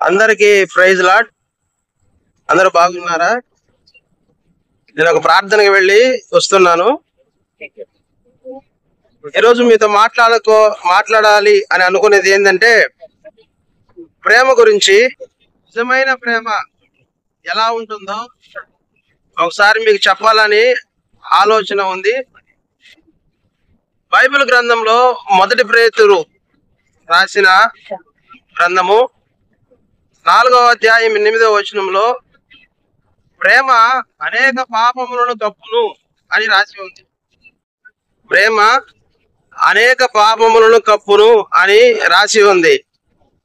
అందరికీ praise lord. అందరూ బాగున్నారా? నేను ఒక ప్రార్థనకి వెళ్ళి వస్తున్నాను. ఈరోజు మీతో మాట్లాడాలి అని అనుకునేది ఏంటంటే ప్రేమ గురించి. నిజమైన ప్రేమ ఎలా ఉంటుందో ఒకసారి మీకు చెప్పాలని ఆలోచన ఉంది. బైబిల్ గ్రంథంలో మొదటి పేతురు రాసిన గ్రంథము 4వ అధ్యాయం 8వ వచనంలో ప్రేమ అనేక పాపములను కప్పును అని రాసి ఉంది. ప్రేమ అనేక పాపములను కప్పును అని రాసి ఉంది.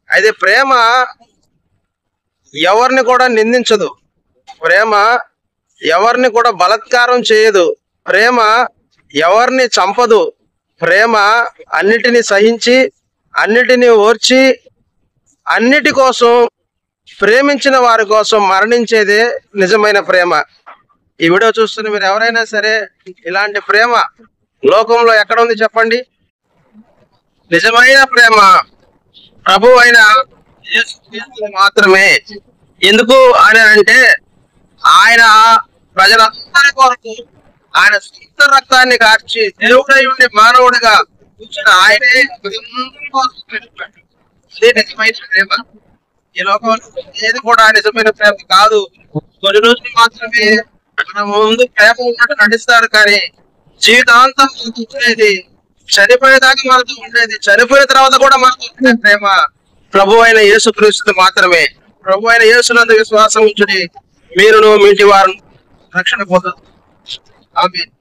అయితే ప్రేమ ఎవరిని కూడా నిందించదు. ప్రేమ ఎవరిని కూడా బలాత్కారం చేయదు. ప్రేమ ఎవరిని చంపదు. ప్రేమ అన్నిటిని సహించి అన్నిటిని ఓర్చి అన్నిటి కోసం ప్రేమించిన వారి కోసం మరణించేదే నిజమైన ప్రేమ. ఈ వీడియో చూస్తున్న మీరు ఎవరైనా సరే ఇలాంటి ప్రేమ లోకంలో ఎక్కడ ఉంది చెప్పండి? నిజమైన ప్రేమ ప్రభు అయిన యేసు మాత్రమే. ఎందుకు అని అంటే ఆయన ప్రజలందరి కొరకు ఆయన సొంత రక్తాన్ని కార్చి దేవుడై ఉండి మానవుడిగా కూర్చున్న ఆయనే నిజమైన ప్రేమ. ఈ లోకంలో ఏది కూడా నిజమైన ప్రేమ కాదు. కొన్ని రోజులు మాత్రమే మన ముందు ప్రేమ ఉన్నట్టు నటిస్తారు, కానీ జీవితాంతం ఉండేది, చనిపోయేదాకా మనతో ఉండేది, చనిపోయిన తర్వాత కూడా మనతో ఉండే ప్రేమ ప్రభు అయిన యేసుక్రీస్తు మాత్రమే. ప్రభు అయిన యేసునందు విశ్వాసం ఉంచుడి, మీరును మీ ఇంటి వారు రక్షణ పొందుతారు. ఆమేన్.